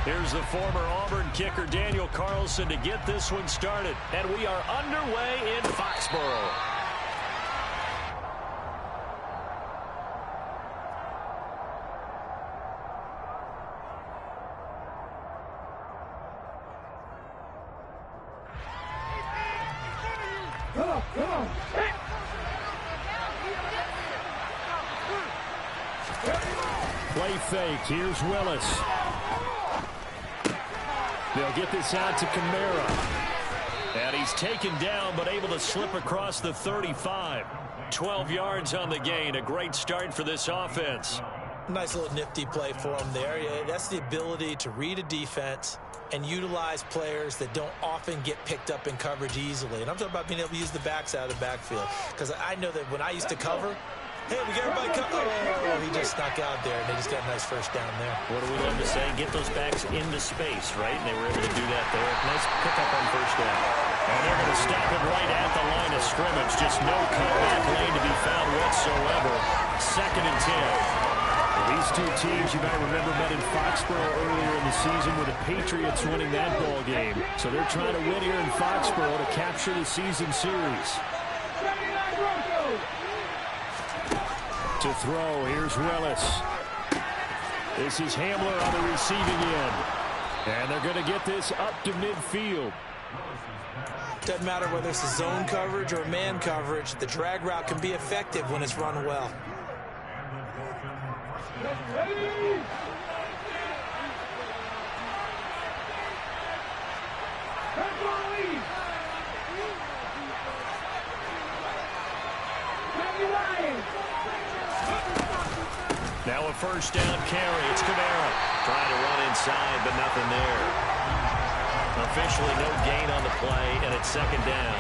Here's the former Auburn kicker Daniel Carlson to get this one started. And we are underway in Foxborough. Come on. Play fake. Here's Willis. They'll get this out to Kamara. And he's taken down, but able to slip across the 35. 12 yards on the gain. A great start for this offense. Nice little nifty play for him there. Yeah, that's the ability to read a defense and utilize players that don't often get picked up in coverage easily. And I'm talking about being able to use the backs out of the backfield. Because I know that when I used to cover, hey, we got everybody covered. Oh, he just snuck out there, and they just got a nice first down there. What do we love to say? Get those backs into space, right? And they were able to do that there. Nice pickup on first down. And they're going to stop it right at the line of scrimmage. Just no cutback lane to be found whatsoever. 2nd and 10. These two teams, you might remember, met in Foxborough earlier in the season with the Patriots winning that ball game. So they're trying to win here in Foxborough to capture the season series. To throw, here's Willis. This is Hamler on the receiving end. And they're going to get this up to midfield. Doesn't matter whether it's a zone coverage or man coverage, the drag route can be effective when it's run well. Now a first down carry. It's Kamara. Trying to run inside, but nothing there. Officially no gain on the play, and it's 2nd down.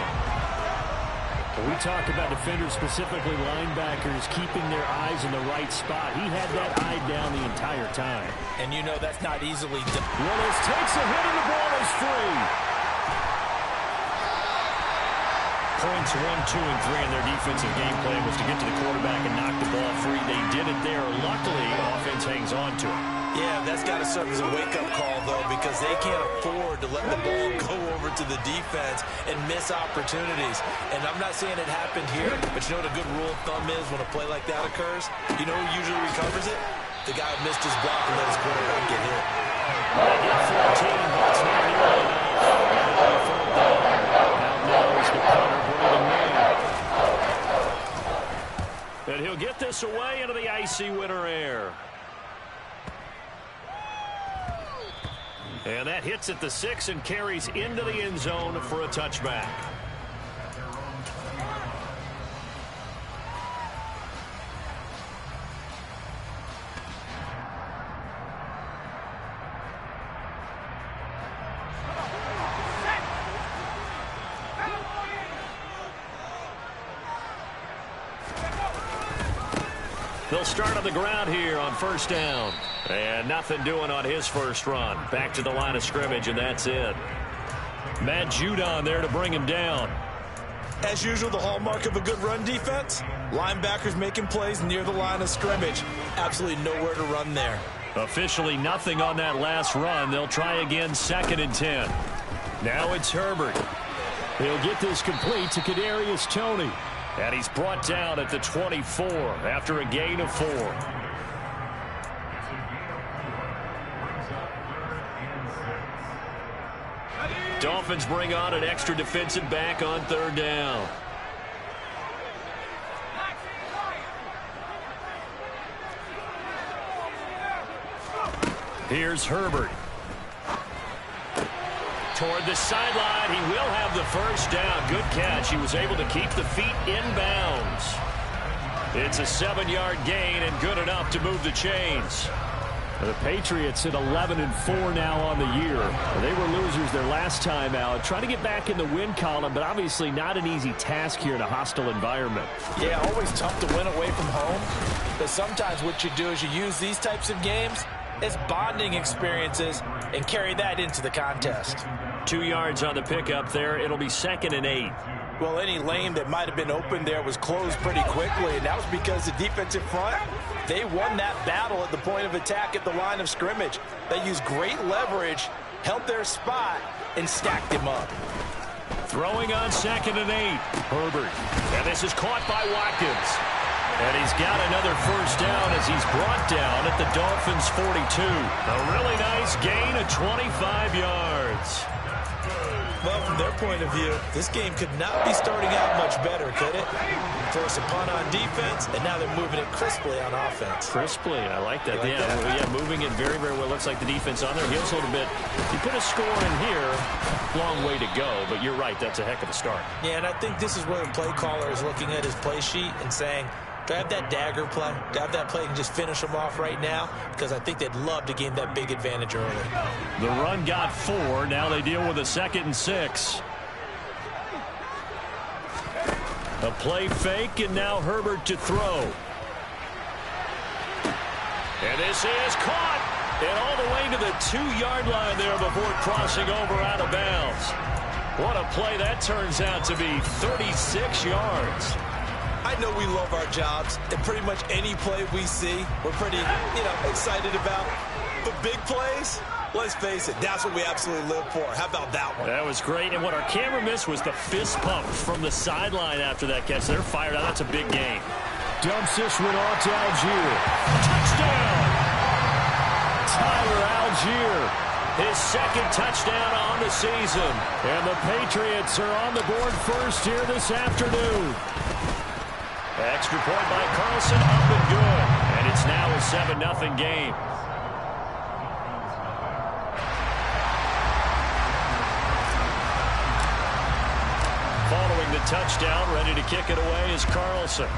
When we talk about defenders, specifically linebackers, keeping their eyes in the right spot, he had that eye down the entire time. And you know that's not easily done. Willis takes a hit, and the ball is free. Points 1, 2, and 3 in their defensive game plan was to get to the quarterback and knock the ball free. They did it there. Luckily, offense hangs on to it. Yeah, that's got to serve as a wake-up call, though, because they can't afford to let the ball go over to the defense and miss opportunities. And I'm not saying it happened here, but you know what a good rule of thumb is when a play like that occurs? You know who usually recovers it? The guy who missed his block and let his quarterback get hit. They get 14, but it's not nearly enough. Now knows the punter, Brandon Mann. And he'll get this away into the icy winter air. And that hits at the 6 and carries into the end zone for a touchback. They'll start on the ground here on first down. And nothing doing on his first run. Back to the line of scrimmage, and that's it. Matt Judon there to bring him down. As usual, the hallmark of a good run defense, linebackers making plays near the line of scrimmage. Absolutely nowhere to run there. Officially nothing on that last run. They'll try again, 2nd and 10. Now it's Herbert. He'll get this complete to Kadarius Toney. And he's brought down at the 24 after a gain of 4. Dolphins bring on an extra defensive back on 3rd down. Here's Herbert. Toward the sideline, he will have the first down. Good catch. He was able to keep the feet in bounds. It's a 7-yard gain and good enough to move the chains. The Patriots at 11-4 now on the year. They were losers their last time out. Trying to get back in the win column, but obviously not an easy task here in a hostile environment. Yeah, always tough to win away from home. But sometimes what you do is you use these types of games as bonding experiences and carry that into the contest. 2 yards on the pickup there. It'll be 2nd and 8. Well, any lane that might have been open there was closed pretty quickly, and that was because the defensive front, they won that battle at the point of attack at the line of scrimmage. They used great leverage, held their spot, and stacked him up. Throwing on 2nd and 8. Herbert. And this is caught by Watkins. And he's got another first down as he's brought down at the Dolphins' 42. A really nice gain of 25 yards. Well, from their point of view, this game could not be starting out much better, could it? Force a punt on defense, and now they're moving it crisply on offense. Crisply, I like that. Yeah, moving it very, very well. Looks like the defense on their heels a little bit. You put a score in here, long way to go, but you're right, that's a heck of a start. Yeah, and I think this is where the play caller is looking at his play sheet and saying, do I have that dagger play? Do I have that play and just finish them off right now? Because I think they'd love to gain that big advantage early. The run got 4. Now they deal with a 2nd and 6. A play fake, and now Herbert to throw. And this is caught. And all the way to the 2-yard line there before crossing over out of bounds. What a play that turns out to be. 36 yards. I know we love our jobs, and pretty much any play we see, we're pretty, excited about. But big plays, let's face it, that's what we absolutely live for. How about that one? That was great, and what our camera missed was the fist pump from the sideline after that catch. They're fired out. That's a big game. Dumps this one off to Algier. Touchdown! Tyler Algier, his 2nd touchdown on the season. And the Patriots are on the board first here this afternoon. Extra point by Carlson, up and good. And it's now a 7-0 game. Following the touchdown, ready to kick it away is Carlson.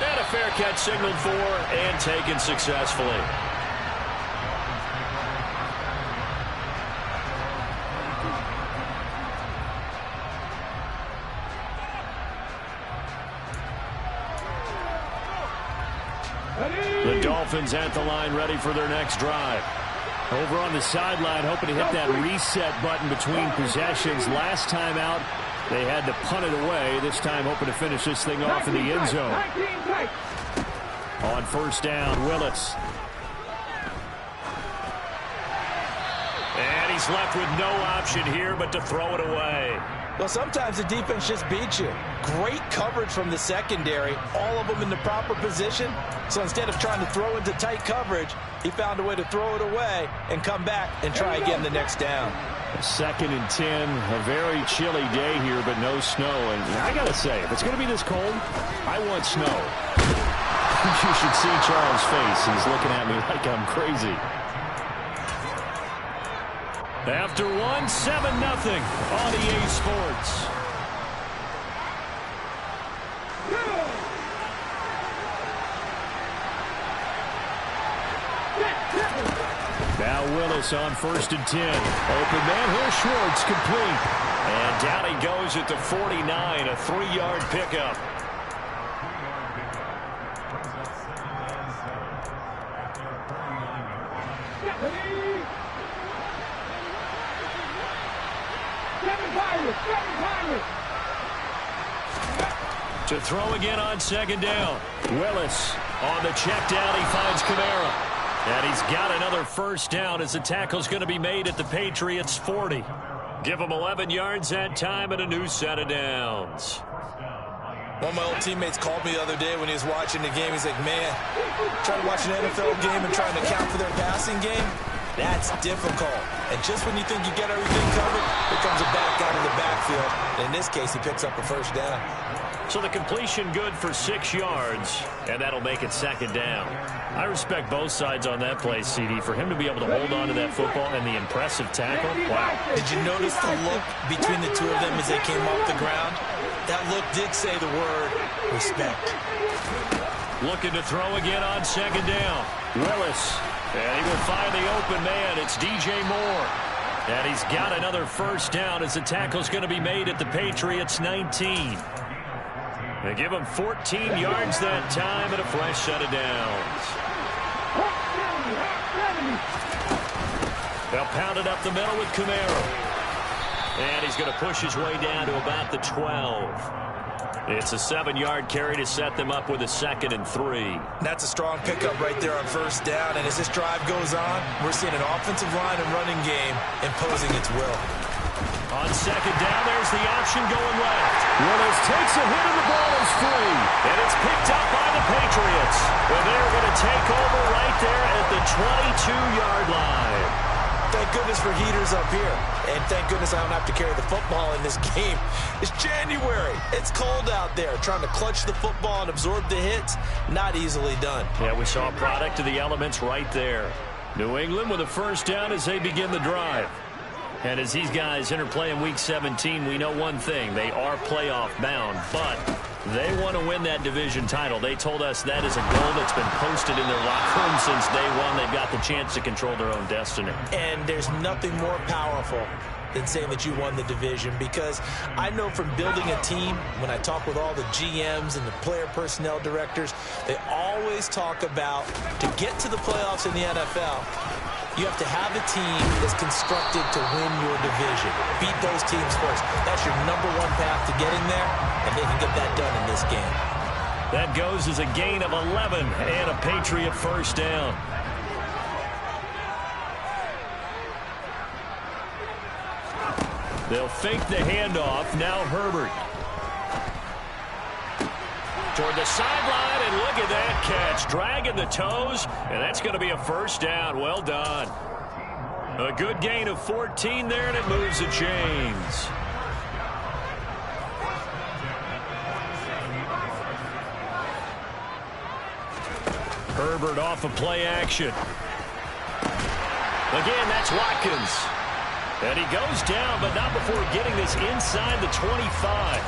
And a fair catch signaled for and taken successfully. The Dolphins at the line, ready for their next drive. Over on the sideline, hoping to hit that reset button between possessions. Last time out, they had to punt it away. This time, hoping to finish this thing off in the end zone. On first down, Willis. And he's left with no option here but to throw it away. Well, sometimes the defense just beats you. Great coverage from the secondary, all of them in the proper position. So instead of trying to throw into tight coverage, he found a way to throw it away and come back and try again the next down. 2nd and 10, a very chilly day here, but no snow. And I got to say, if it's going to be this cold, I want snow. You should see Charles' face. He's looking at me like I'm crazy. After 1, 7-0 on EA Sports. Now Willis on 1st and 10. Open man here, Schwartz, complete. And down he goes at the 49, a 3-yard pickup. To throw again on 2nd down. Willis on the check down. He finds Kamara. And he's got another first down as the tackle's going to be made at the Patriots' 40. Give him 11 yards that time and a new set of downs. One of my old teammates called me the other day when he was watching the game. He's like, man, trying to watch an NFL game and trying to account for their passing game, that's difficult. And just when you think you get everything covered, here comes a back out of the backfield. And in this case, he picks up a first down. So the completion good for 6 yards, and that'll make it 2nd down. I respect both sides on that play, CD. For him to be able to hold on to that football and the impressive tackle, wow. Did you notice the look between the two of them as they came off the ground? That look did say the word respect. Looking to throw again on 2nd down. Willis, and he will find the open man. It's DJ Moore. And he's got another first down as the tackle's going to be made at the Patriots' 19. They give him 14 yards that time and a fresh set of downs. They'll pound it up the middle with Kamara. And he's going to push his way down to about the 12. It's a 7-yard carry to set them up with a 2nd and 3. That's a strong pickup right there on first down. And as this drive goes on, we're seeing an offensive line and running game imposing its will. On 2nd down, there's the option going left. Willis takes a hit and the ball is free. And it's picked up by the Patriots. Well, they're going to take over right there at the 22-yard line. Thank goodness for heaters up here. And thank goodness I don't have to carry the football in this game. It's January. It's cold out there. Trying to clutch the football and absorb the hits, not easily done. Yeah, we saw a product of the elements right there. New England with a first down as they begin the drive. And as these guys interplay in Week 17, we know one thing. They are playoff bound, but they want to win that division title. They told us that is a goal that's been posted in their locker room since day one. They've got the chance to control their own destiny. And there's nothing more powerful than saying that you won the division, because I know from building a team, when I talk with all the GMs and the player personnel directors, they always talk about to get to the playoffs in the NFL, you have to have a team that's constructed to win your division. Beat those teams first. That's your #1 path to getting there, and they can get that done in this game. That goes as a gain of 11 and a Patriot first down. They'll fake the handoff. Now Herbert. Toward the sideline, and look at that catch. Dragging the toes, and that's going to be a first down. Well done. A good gain of 14 there, and it moves the chains. Herbert off of play action. Again, that's Watkins. And he goes down, but not before getting this inside the 25.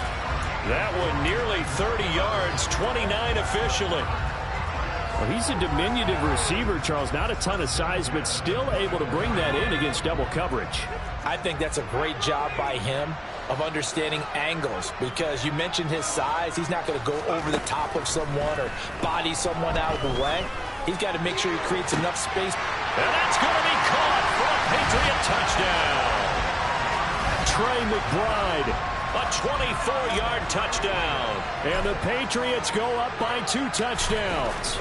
That one nearly 30 yards, 29 officially. Well, he's a diminutive receiver, Charles. Not a ton of size, but still able to bring that in against double coverage. I think that's a great job by him of understanding angles, because you mentioned his size. He's not going to go over the top of someone or body someone out of the way. He's got to make sure he creates enough space. And that's going to be caught for a Patriot touchdown. Trey McBride. A 24-yard touchdown. And the Patriots go up by 2 touchdowns.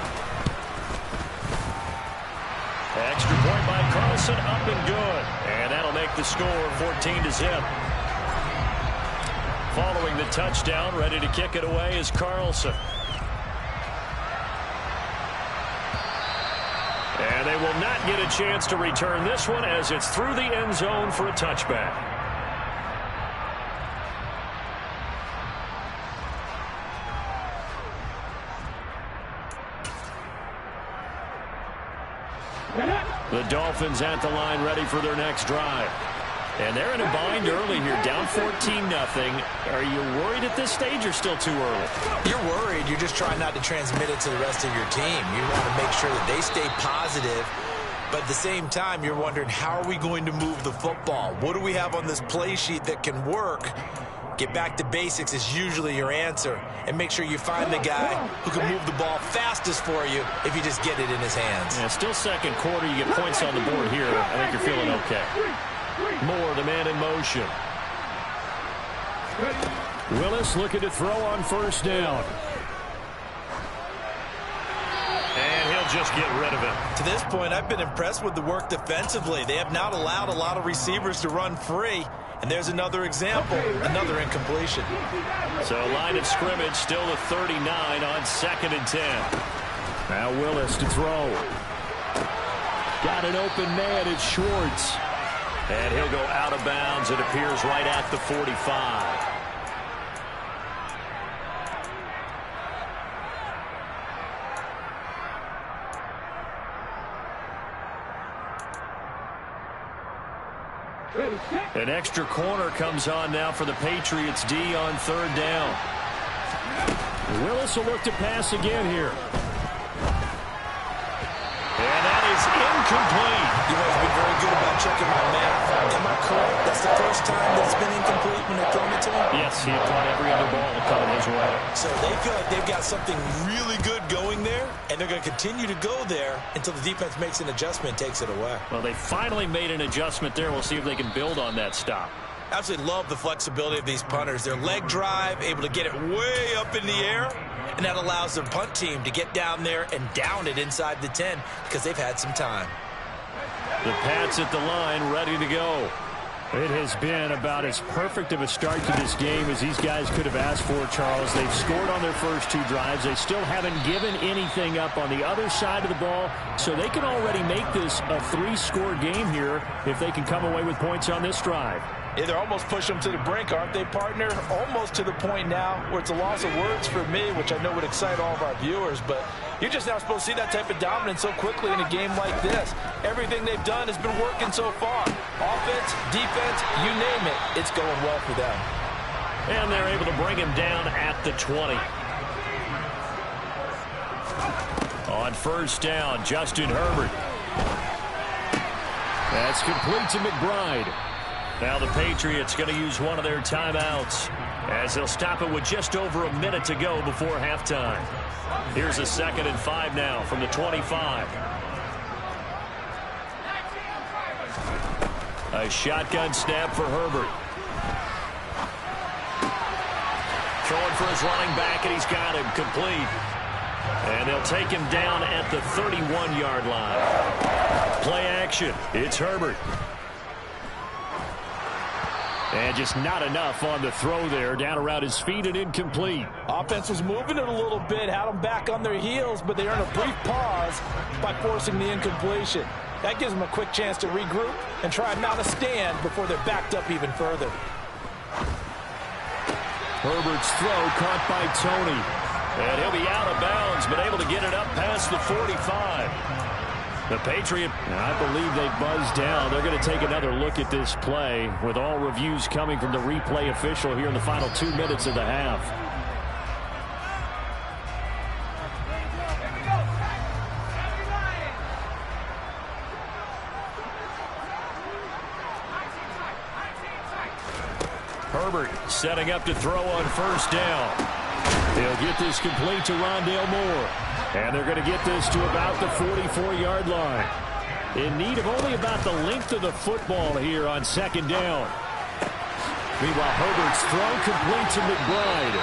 Extra point by Carlson, up and good. And that'll make the score 14-0. Following the touchdown, ready to kick it away is Carlson. And they will not get a chance to return this one as it's through the end zone for a touchback. The Dolphins at the line, ready for their next drive. And they're in a bind early here, down 14-0. Are you worried at this stage or still too early? You're worried. You're just trying not to transmit it to the rest of your team. You want to make sure that they stay positive. But at the same time, you're wondering, how are we going to move the football? What do we have on this play sheet that can work? Get back to basics is usually your answer. And make sure you find the guy who can move the ball fastest for you if you just get it in his hands. Yeah, still second quarter. You get points on the board here. I think you're feeling okay. Moore, the man in motion. Willis looking to throw on first down. And he'll just get rid of it. To this point, I've been impressed with the work defensively. They have not allowed a lot of receivers to run free. And there's another example, another incompletion. So line of scrimmage still the 39 on 2nd and 10. Now Willis to throw. Got an open man, it's Schwartz. And he'll go out of bounds. It appears right at the 45. An extra corner comes on now for the Patriots D on 3rd down. Willis will look to pass again here. And that is incomplete. You guys have been very good about checking my math. Am I correct? That's the first time that it's been incomplete when they're throwing it to him? Yes, he had caught every other ball coming his way. So they feel like they've got something really good going there, and they're going to continue to go there until the defense makes an adjustment and takes it away. Well, they finally made an adjustment there. We'll see if they can build on that stop. Absolutely love the flexibility of these punters. Their leg drive, able to get it way up in the air, and that allows their punt team to get down there and down it inside the 10 because they've had some time. The Pats at the line, ready to go. It has been about as perfect of a start to this game as these guys could have asked for, Charles. They've scored on their first 2 drives. They still haven't given anything up on the other side of the ball, so they can already make this a 3-score game here if they can come away with points on this drive. Yeah, they're almost pushing them to the brink, aren't they, partner? Almost to the point now where it's a loss of words for me, which I know would excite all of our viewers, but you're just not supposed to see that type of dominance so quickly in a game like this. Everything they've done has been working so far. Offense, defense, you name it, it's going well for them. And they're able to bring him down at the 20. On first down, Justin Herbert. That's complete to McBride. Now the Patriots going to use one of their timeouts as they'll stop it with just over a minute to go before halftime. Here's a 2nd and 5 now from the 25. A shotgun snap for Herbert. Throwing for his running back, and he's got him complete. And they'll take him down at the 31-yard line. Play action. It's Herbert. And just not enough on the throw there. Down around his feet and incomplete. Offense was moving it a little bit, had them back on their heels, but they earned a brief pause by forcing the incompletion. That gives them a quick chance to regroup and try and mount a stand before they're backed up even further. Herbert's throw caught by Tony. And he'll be out of bounds, but able to get it up past the 45. The Patriot, I believe they buzzed down. They're going to take another look at this play with all reviews coming from the replay official here in the final 2 minutes of the half. Herbert setting up to throw on first down. They'll get this complete to Rondale Moore. And they're going to get this to about the 44-yard line. In need of only about the length of the football here on 2nd down. Meanwhile, Herbert's throw complete to McBride.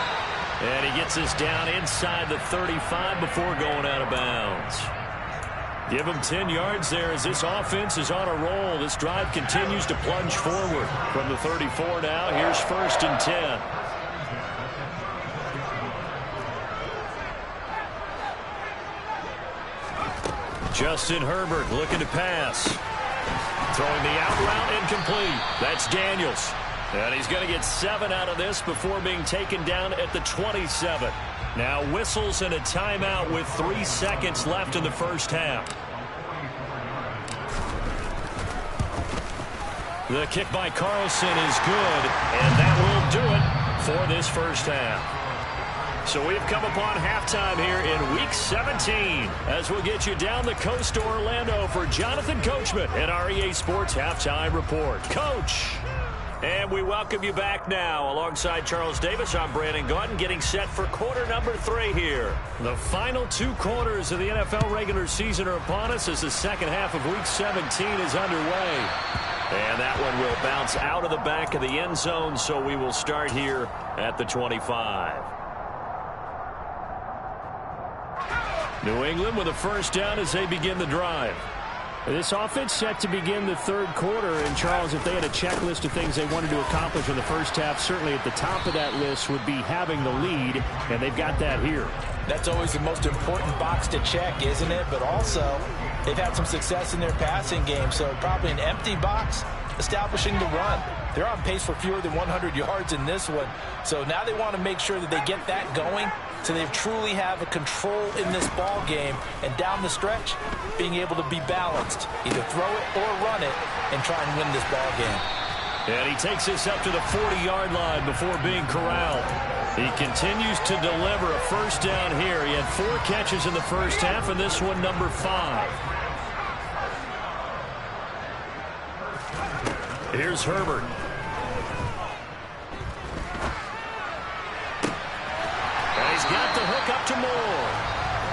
And he gets us down inside the 35 before going out of bounds. Give him 10 yards there as this offense is on a roll. This drive continues to plunge forward. From the 34 now, here's 1st and 10. Justin Herbert looking to pass. Throwing the out route incomplete. That's Daniels. And he's going to get 7 out of this before being taken down at the 27. Now whistles and a timeout with 3 seconds left in the first half. The kick by Carlson is good, and that will do it for this first half. So we've come upon halftime here in Week 17 as we'll get you down the coast to Orlando for Jonathan Coachman in our EA Sports Halftime Report. Coach! And we welcome you back now. Alongside Charles Davis, I'm Brandon Gaudin, getting set for quarter number 3 here. The final 2 quarters of the NFL regular season are upon us as the second half of Week 17 is underway. And that one will bounce out of the back of the end zone, so we will start here at the 25. New England with a first down as they begin the drive. This offense set to begin the 3rd quarter, and Charles, if they had a checklist of things they wanted to accomplish in the first half, certainly at the top of that list would be having the lead, and they've got that here. That's always the most important box to check, isn't it? But also, they've had some success in their passing game, so probably an empty box establishing the run. They're on pace for fewer than 100 yards in this one, so now they want to make sure that they get that going so they truly have a control in this ball game, and down the stretch, being able to be balanced, either throw it or run it, and try and win this ball game. And he takes this up to the 40-yard line before being corralled. He continues to deliver a first down here. He had 4 catches in the first half, and this one number 5. Here's Herbert. And he's got the hook up to Moore.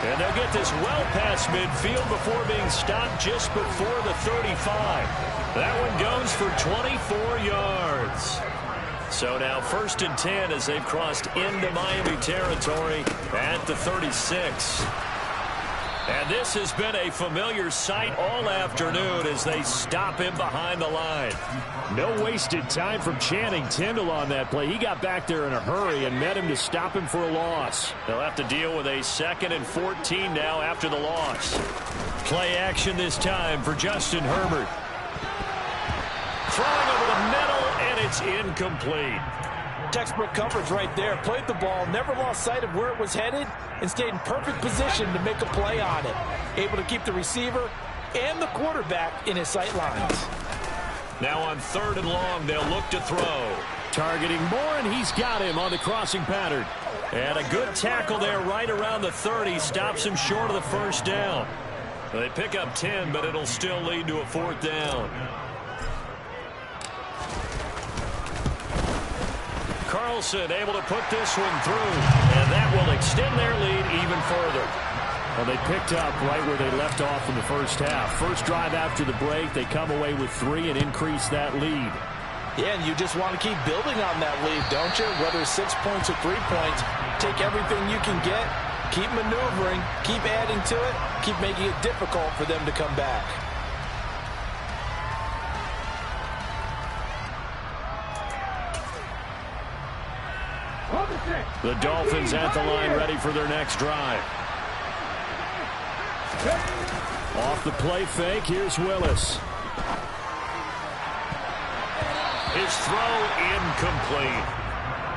And they'll get this well past midfield before being stopped just before the 35. That one goes for 24 yards. So now 1st and 10 as they've crossed into Miami territory at the 36. And this has been a familiar sight all afternoon as they stop him behind the line. No wasted time from Channing Tindall on that play. He got back there in a hurry and met him to stop him for a loss. They'll have to deal with a 2nd and 14 now after the loss. Play action this time for Justin Herbert. Throwing over the middle, and it's incomplete. Textbook coverage right there. Played the ball, never lost sight of where it was headed, and stayed in perfect position to make a play on it. Able to keep the receiver and the quarterback in his sight lines. Now on 3rd and long, they'll look to throw. Targeting Moore, and he's got him on the crossing pattern. And a good tackle there right around the 30. Stops him short of the 1st down. They pick up 10, but it'll still lead to a 4th down. Carlson able to put this one through, and that will extend their lead even further. Well, they picked up right where they left off in the 1st half. First drive after the break, they come away with 3 and increase that lead. Yeah, and you just want to keep building on that lead, don't you? Whether it's 6 points or 3 points, take everything you can get, keep maneuvering, keep adding to it, keep making it difficult for them to come back. The Dolphins at the line ready for their next drive. Off the play fake, here's Willis. His throw incomplete.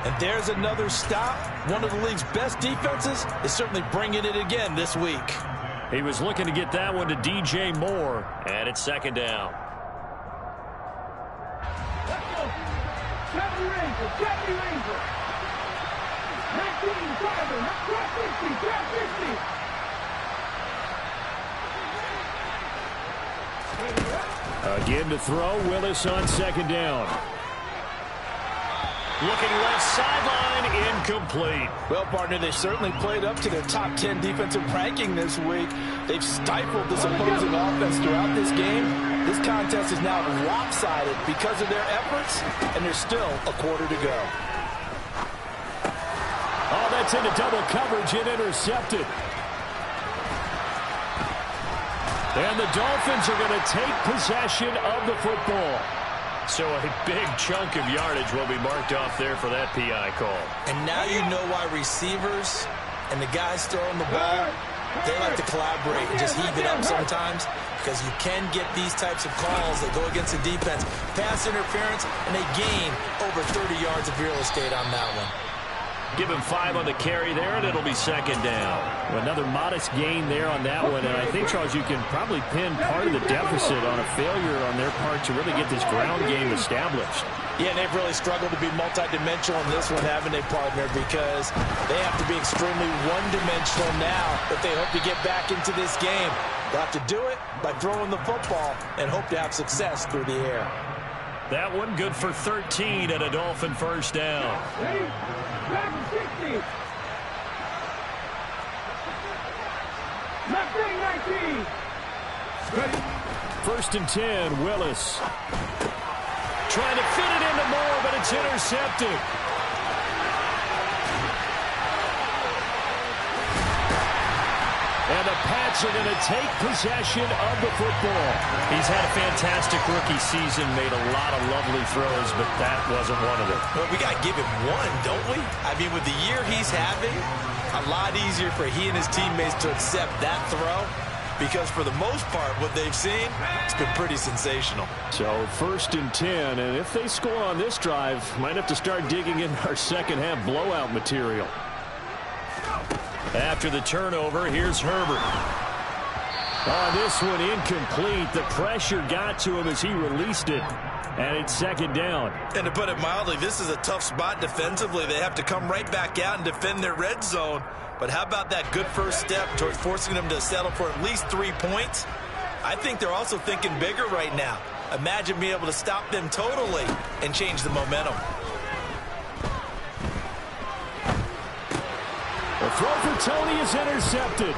And there's another stop. One of the league's best defenses is certainly bringing it again this week. He was looking to get that one to DJ Moore, and it's 2nd down. Again to throw, Willis on 2nd down. Looking left sideline, incomplete. Well, partner, they certainly played up to their top 10 defensive ranking this week. They've stifled this opposing offense throughout this game. This contest is now lopsided because of their efforts, and there's still a quarter to go. Oh, that's into double coverage and intercepted. And the Dolphins are going to take possession of the football. So a big chunk of yardage will be marked off there for that PI call. And now you know why receivers and the guys throwing the ball, they like to collaborate and just heave it up sometimes, because you can get these types of calls that go against the defense. Pass interference, and they gain over 30 yards of real estate on that one. Give him 5 on the carry there, and it'll be 2nd down. Another modest gain there on that one, and I think, Charles, you can probably pin part of the deficit on a failure on their part to really get this ground game established. Yeah, and they've really struggled to be multidimensional in this one, haven't they, partner? Because they have to be extremely one-dimensional now if they hope to get back into this game. They'll have to do it by throwing the football and hope to have success through the air. That one good for 13 and a Dolphin 1st down. Ready? Back 60. Left wing 19. Ready? 1st and 10, Willis. Trying to fit it into Moore, but it's intercepted. And the Pats are going to take possession of the football. He's had a fantastic rookie season, made a lot of lovely throws, but that wasn't one of them. Well, we got to give him one, don't we? I mean, with the year he's having, a lot easier for he and his teammates to accept that throw, because for the most part, what they've seen, it's been pretty sensational. So 1st and 10, and if they score on this drive, might have to start digging in our 2nd half blowout material. After the turnover, here's Herbert. On this one, incomplete. The pressure got to him as he released it, and it's 2nd down. And to put it mildly, this is a tough spot defensively. They have to come right back out and defend their red zone. But how about that good first step towards forcing them to settle for at least 3 points? I think they're also thinking bigger right now. Imagine being able to stop them totally and change the momentum. The throw for Tony is intercepted.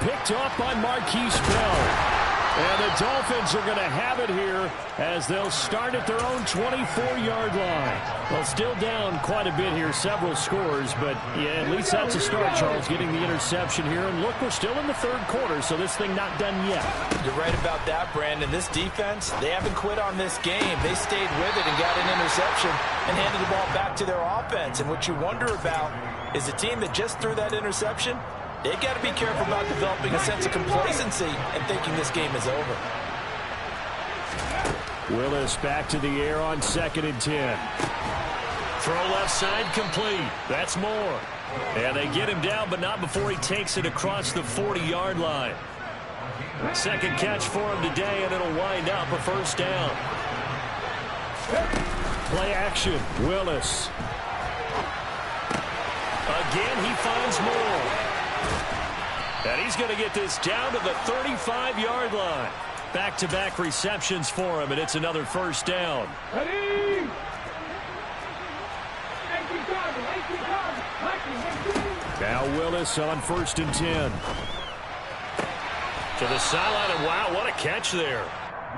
picked off by Marquise Bell. And the Dolphins are going to have it here as they'll start at their own 24-yard line. Well, still down quite a bit here, several scores, but yeah, at least that's a start, Charles, getting the interception here. And look, we're still in the third quarter, so this thing not done yet. You're right about that, Brandon. This defense, they haven't quit on this game. They stayed with it and got an interception and handed the ball back to their offense. And what you wonder about is a team that just threw that interception, they've got to be careful about developing a sense of complacency and thinking this game is over. Willis back to the air on 2nd and 10. Throw left side complete. That's Moore. And they get him down, but not before he takes it across the 40-yard line. Second catch for him today, and it'll wind up a first down. Play action. Willis. Again, he finds Moore. And he's going to get this down to the 35-yard line. Back-to-back receptions for him, and it's another first down. Ready? Now Willis on 1st and 10. To the sideline, and wow, what a catch there.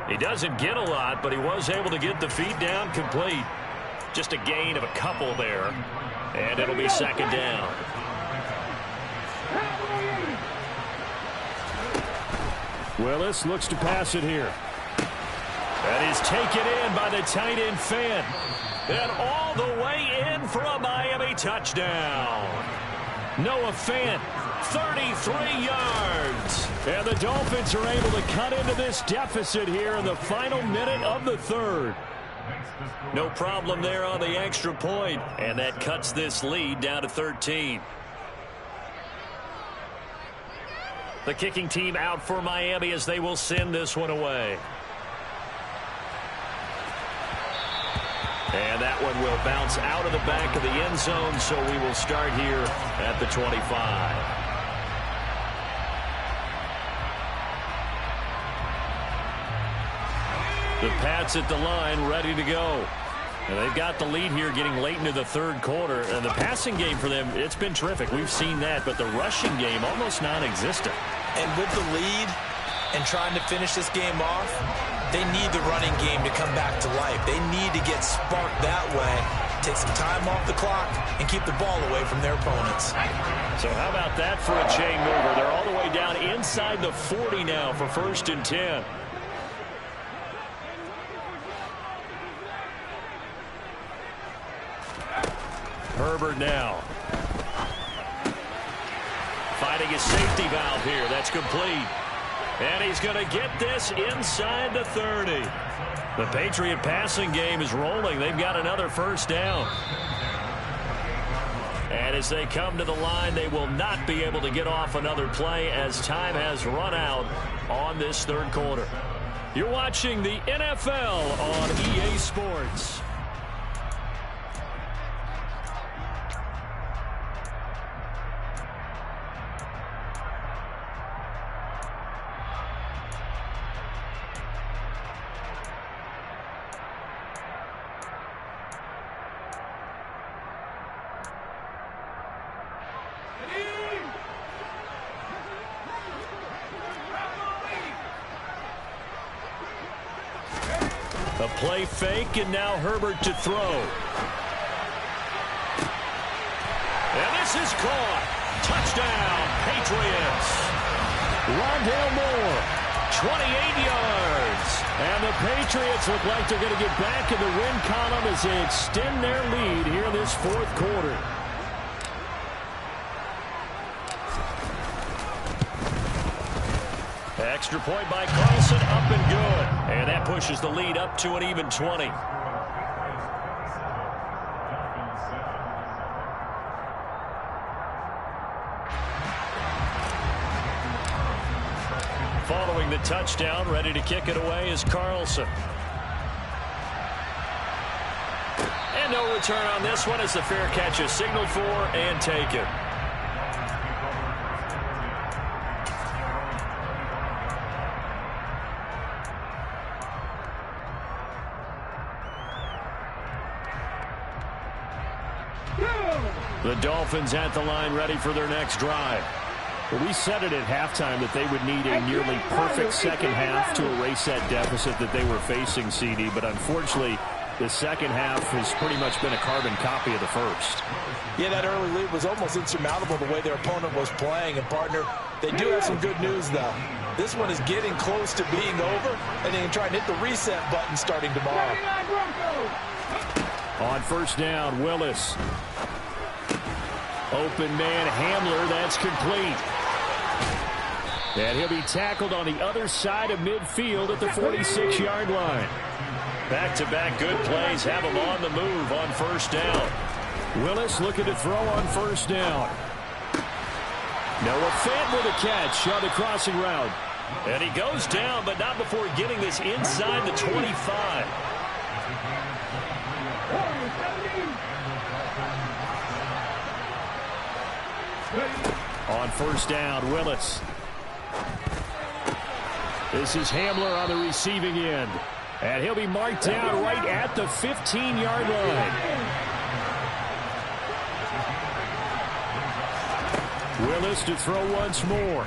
He doesn't get a lot, but he was able to get the feet down complete. Just a gain of a couple there, and it'll be second down. Willis looks to pass it here. That is taken in by the tight end Fant. And all the way in for a Miami touchdown. Noah Fant, 33 yards. And the Dolphins are able to cut into this deficit here in the final minute of the third. No problem there on the extra point. And that cuts this lead down to 13. The kicking team out for Miami as they will send this one away. And that one will bounce out of the back of the end zone, so we will start here at the 25. The Pats at the line, ready to go. And they've got the lead here getting late into the third quarter. And the passing game for them, it's been terrific. We've seen that, but the rushing game almost non-existent. And with the lead and trying to finish this game off, they need the running game to come back to life. They need to get sparked that way, take some time off the clock, and keep the ball away from their opponents. So how about that for a chain mover? They're all the way down inside the 40 now for 1st and 10. Herbert now. Finding his safety valve here. That's complete. And he's going to get this inside the 30. The Patriot passing game is rolling. They've got another first down. And as they come to the line, they will not be able to get off another play as time has run out on this third quarter. You're watching the NFL on EA Sports. A play fake, and now Herbert to throw. And this is caught. Touchdown, Patriots. Rondale Moore, 28 yards. And the Patriots look like they're going to get back in the win column as they extend their lead here in this fourth quarter. Extra point by Carlson, up and good. And that pushes the lead up to an even 20. Following the touchdown, ready to kick it away is Carlson. And no return on this one as the fair catch is signaled for and taken. The Dolphins at the line ready for their next drive. Well, we said it at halftime that they would need a nearly perfect second half to erase that deficit that they were facing, CD. But unfortunately, the second half has pretty much been a carbon copy of the first. Yeah, that early lead was almost insurmountable the way their opponent was playing. And, partner, they do have some good news, though. This one is getting close to being over, and they can try and hit the reset button starting tomorrow. On first down, Willis. Open man, Hamler, that's complete. And he'll be tackled on the other side of midfield at the 46-yard line. Back-to-back good plays have him on the move on first down. Willis looking to throw on first down. Noah Fant with a catch on the crossing route. And he goes down, but not before getting this inside the 25. On first down, Willis. This is Hamler on the receiving end. And he'll be marked down right at the 15-yard line. Willis to throw once more.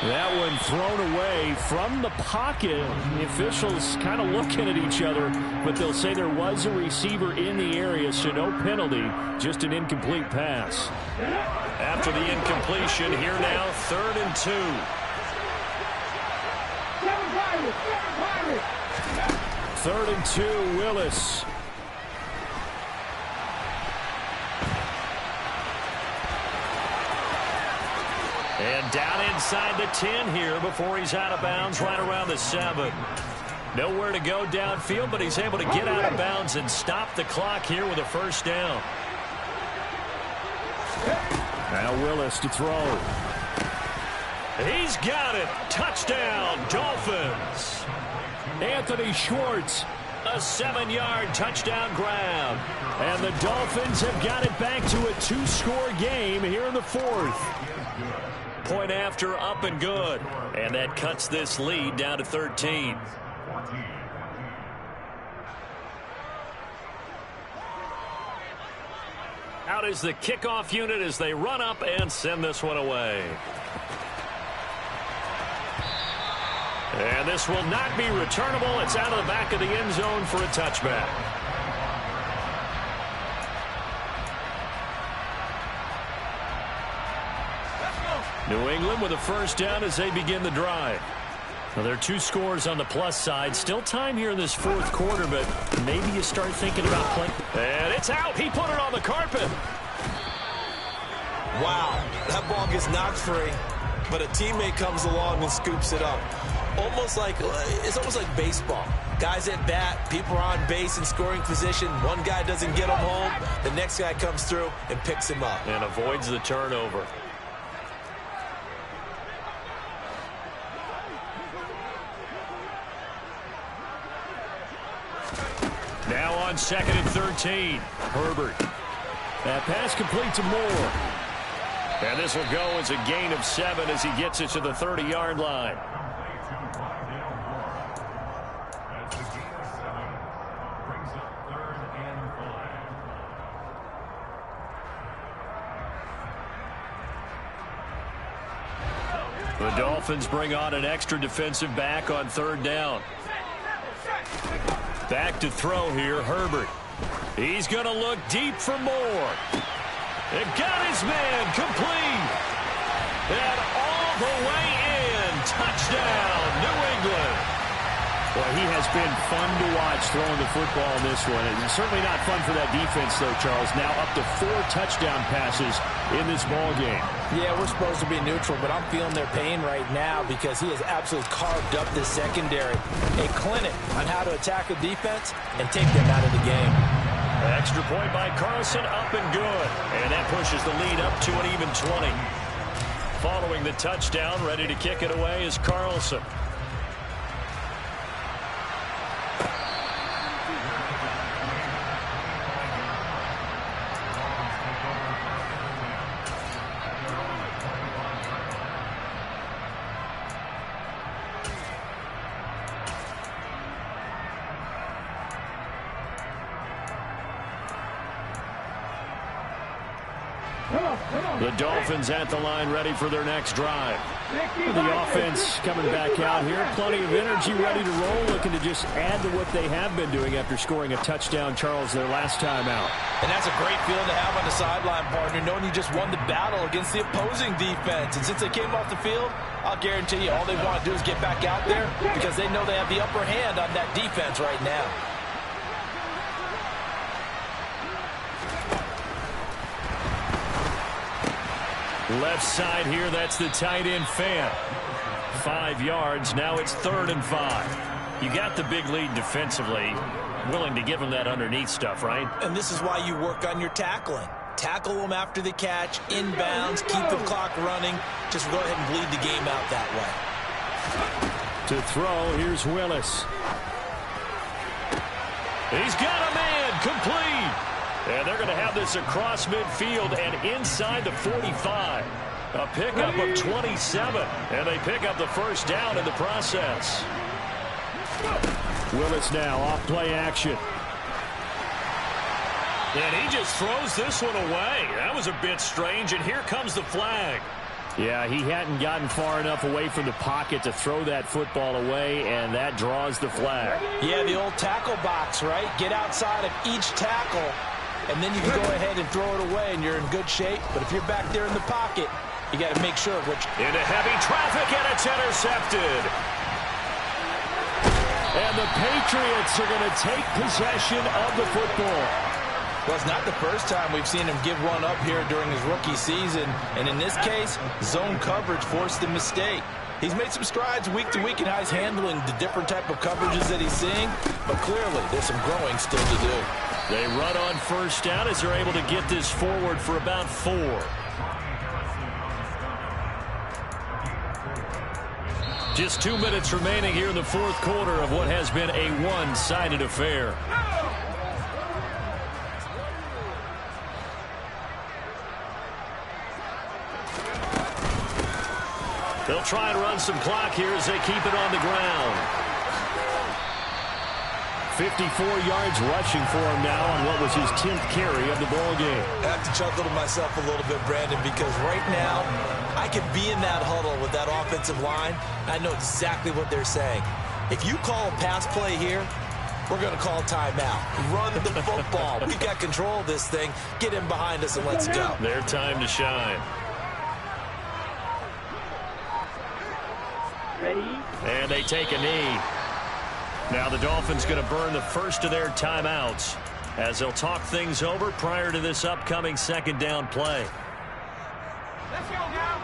That one thrown away from the pocket. The officials kind of looking at each other, but they'll say there was a receiver in the area, so no penalty, just an incomplete pass. After the incompletion, here now, 3rd and 2. 3rd and 2, Willis. And down inside the 10 here before he's out of bounds right around the 7. Nowhere to go downfield, but he's able to get out of bounds and stop the clock here with a first down. Now Willis to throw. He's got it. Touchdown, Dolphins. Anthony Schwartz. A 7-yard touchdown grab. And the Dolphins have got it back to a 2-score game here in the 4th. Point after, up and good. And that cuts this lead down to 13. Out is the kickoff unit as they run up and send this one away. And this will not be returnable. It's out of the back of the end zone for a touchback. New England with a first down as they begin the drive. Well, there are 2 scores on the plus side. Still time here in this 4th quarter, but maybe you start thinking about playing. And it's out. He put it on the carpet. Wow, that ball gets knocked free, but a teammate comes along and scoops it up. It's almost like baseball. Guys at bat, people are on base in scoring position. One guy doesn't get him home. The next guy comes through and picks him up. And avoids the turnover. Now on 2nd and 13. Herbert. That pass complete to Moore. And this will go as a gain of 7 as he gets it to the 30-yard line. The Dolphins bring on an extra defensive back on 3rd down. Back to throw here, Herbert. He's going to look deep for Moore. They've got his man complete. And all the way in. Touchdown, New England. Well, he has been fun to watch throwing the football in this one. It's certainly not fun for that defense, though, Charles. Now up to 4 touchdown passes in this ball game. Yeah, we're supposed to be neutral, but I'm feeling their pain right now because he has absolutely carved up this secondary. A clinic on how to attack a defense and take them out of the game. Extra point by Carlson, up and good. And that pushes the lead up to an even 20. Following the touchdown, ready to kick it away is Carlson. The Dolphins at the line ready for their next drive. The offense coming back out here. Plenty of energy, ready to roll, looking to just add to what they have been doing after scoring a touchdown, Charles, their last time out. And that's a great feeling to have on the sideline, partner, knowing you just won the battle against the opposing defense. And since they came off the field, I'll guarantee you all they want to do is get back out there because they know they have the upper hand on that defense right now. Left side here, that's the tight end fan. 5 yards, now it's 3rd and 5. You got the big lead defensively, willing to give them that underneath stuff, right? And this is why you work on your tackling. Tackle them after the catch, inbounds, keep the clock running. Just go ahead and bleed the game out that way. To throw, here's Willis. He's got a man, complete. And they're going to have this across midfield and inside the 45. A pickup of 27. And they pick up the first down in the process. Willis now off play action. And he just throws this one away. That was a bit strange, and here comes the flag. Yeah, he hadn't gotten far enough away from the pocket to throw that football away, and that draws the flag. Yeah, the old tackle box, right? Get outside of each tackle, and then you can go ahead and throw it away, and you're in good shape. But if you're back there in the pocket, you got to make sure of which. Into heavy traffic, and it's intercepted. And the Patriots are going to take possession of the football. Well, it's not the first time we've seen him give one up here during his rookie season. And in this case, zone coverage forced the mistake. He's made some strides week to week in how he's handling the different type of coverages that he's seeing. But clearly, there's some growing still to do. They run on first down as they're able to get this forward for about 4. Just 2 minutes remaining here in the fourth quarter of what has been a one-sided affair. They'll try and run some clock here as they keep it on the ground. 54 yards rushing for him now on what was his 10th carry of the ball game. I have to chuckle to myself a little bit, Brandon, because right now I could be in that huddle with that offensive line. I know exactly what they're saying. If you call a pass play here, we're going to call timeout. Run the football. We've got control of this thing. Get in behind us and let's go. Their time to shine. And they take a knee. Now the Dolphins going to burn the first of their timeouts as they'll talk things over prior to this upcoming second down play. Let's go now.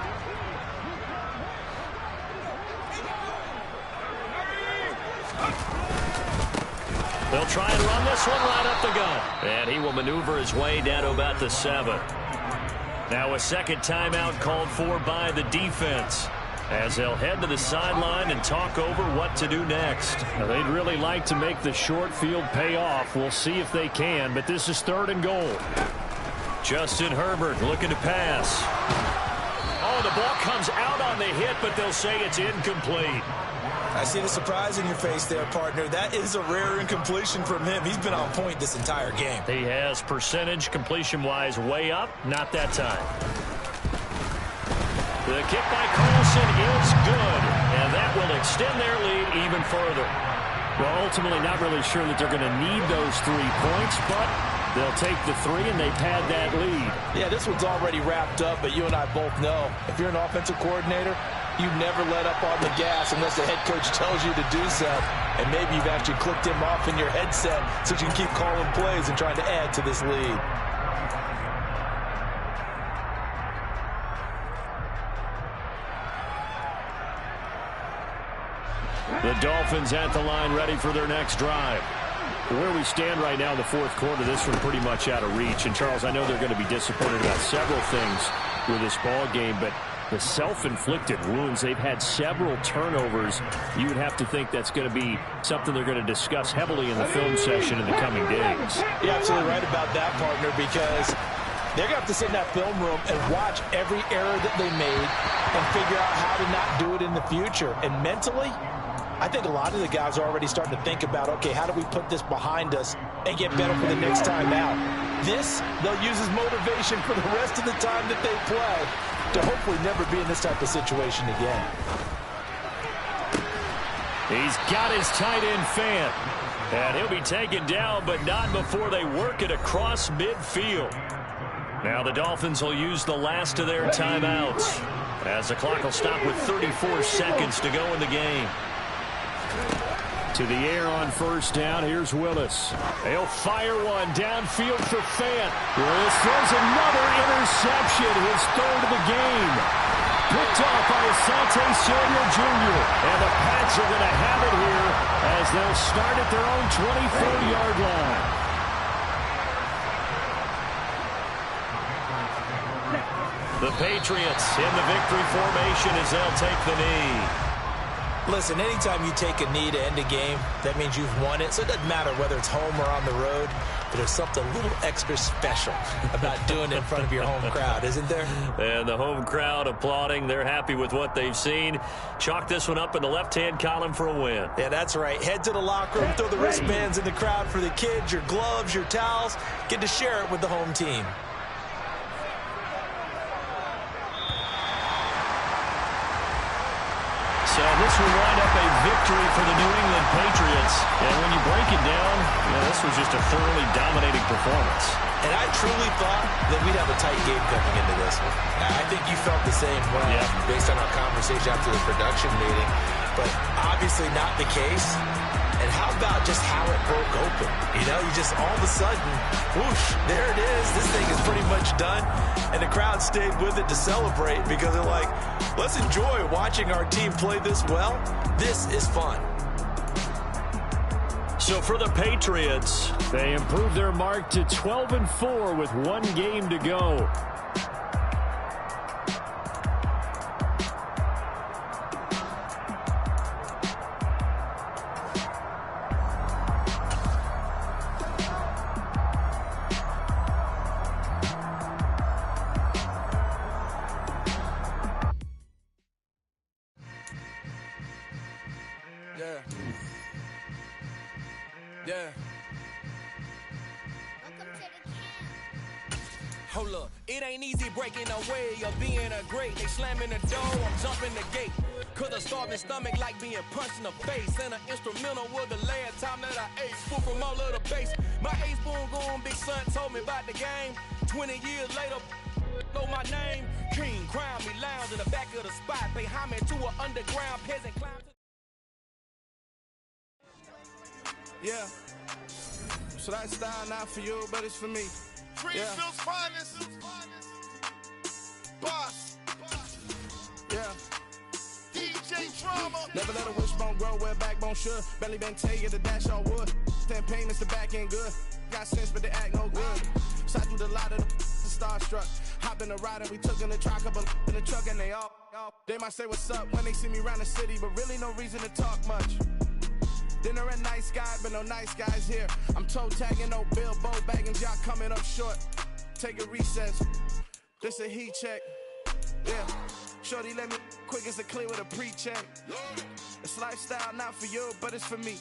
They'll try and run this one right up the gut. And he will maneuver his way down to about the 7. Now a second timeout called for by the defense, as they'll head to the sideline and talk over what to do next. Now, they'd really like to make the short field pay off. We'll see if they can, but this is 3rd and goal. Justin Herbert looking to pass. Oh, the ball comes out on the hit, but they'll say it's incomplete. I see the surprise in your face there, partner. That is a rare incompletion from him. He's been on point this entire game. He has percentage completion-wise way up. Not that time. The kick by Carlson is good, and that will extend their lead even further. Well, ultimately not really sure that they're going to need those 3 points, but they'll take the 3 and they pad that lead. Yeah, this one's already wrapped up, but you and I both know if you're an offensive coordinator, you never let up on the gas unless the head coach tells you to do so. And maybe you've actually clicked him off in your headset so you can keep calling plays and trying to add to this lead. The Dolphins at the line ready for their next drive. Where we stand right now in the fourth quarter, this one pretty much out of reach. And, Charles, I know they're going to be disappointed about several things with this ball game, but the self-inflicted wounds, they've had several turnovers. You would have to think that's going to be something they're going to discuss heavily in the film session in the coming days. You're absolutely right about that, partner, because they're going to have to sit in that film room and watch every error that they made and figure out how to not do it in the future. And mentally, I think a lot of the guys are already starting to think about, okay, how do we put this behind us and get better for the next time out. This, they'll use as motivation for the rest of the time that they play to hopefully never be in this type of situation again. He's got his tight end Fant. And he'll be taken down, but not before they work it across midfield. Now the Dolphins will use the last of their timeouts, as the clock will stop with 34 seconds to go in the game. To the air on first down. Here's Willis. He'll fire one downfield for Fant. Willis throws another interception, his third of the game. Picked off by Asante Samuel Jr. And the Pats are going to have it here as they'll start at their own 24-yard line. The Patriots in the victory formation as they'll take the knee. Listen, anytime you take a knee to end a game, that means you've won it. So it doesn't matter whether it's home or on the road. But there's something a little extra special about doing it in front of your home crowd, isn't there? And the home crowd applauding. They're happy with what they've seen. Chalk this one up in the left-hand column for a win. Yeah, that's right. Head to the locker room, throw the wristbands in the crowd for the kids, your gloves, your towels. Get to share it with the home team. So this will wind up a victory for the New England Patriots. And when you break it down, this was just a thoroughly dominating performance. And I truly thought that we'd have a tight game coming into this one. I think you felt the same way based on our conversation after the production meeting. But obviously not the case. And how about just how it broke open? You know, you just all of a sudden, whoosh, there it is. This thing is pretty much done. And the crowd stayed with it to celebrate because they're like, let's enjoy watching our team play this well. This is fun. So for the Patriots, they improved their mark to 12-4 with one game to go. Hold up, it ain't easy breaking away or being a great. They slamming the door, I'm jumping the gate. Cause a starving stomach like being punched in the face. And an instrumental was the last time that I ate. Spoon from all of the bass. My A-spoon going, big son told me about the game. 20 years later, know my name. King, crown me, lounge in the back of the spot. Pay homage to an underground peasant clown. Yeah. So that style not for you, but it's for me. Greenfield's finest. Boss. Yeah. DJ Drama. Never let a wishbone grow where backbone should. Belly been taking the dash on wood. 10 payments, the back end good. Got sense, but they act no good. Side through the lot of the starstruck. Hopped in a ride and we took in the truck, couple in the truck, and they all. They might say what's up when they see me around the city, but really no reason to talk much. Dinner and nice guy, but no nice guys here. I'm toe tagging, no Bilbo bagging, y'all coming up short. Take a recess. This a heat check. Yeah. Shorty let me quick as a clear with a pre-check. It's lifestyle not for you, but it's for me.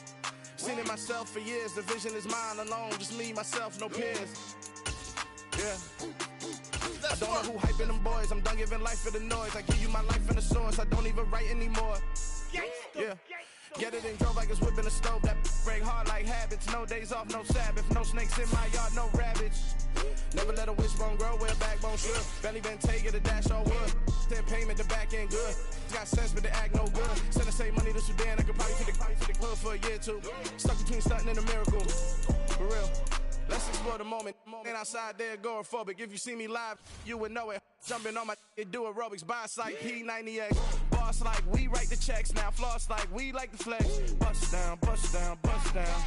Seen it myself for years. The vision is mine alone. Just me, myself, no peers. Yeah. I don't know who hyping them boys. I'm done giving life for the noise. I give you my life in the source. I don't even write anymore. Yeah. Get it and drove like it's whipping the stove. That break hard like habits. No days off, no Sabbath. No snakes in my yard, no rabbits. Never let a wishbone grow where backbone should. Belly been taking the dash all wood. 10 payment, the back end good. Got sense, but they act no good. Send the same money to Sudan. I could probably take the hood for a year or two. Stuck between stunting and a miracle. For real. Let's explore the moment. Ain't outside there agoraphobic. If you see me live, you would know it. Jumping on my do aerobics. Boss like P90X. Boss like we write the checks now. Floss like we like the flex. Bust down, bust down, bust down.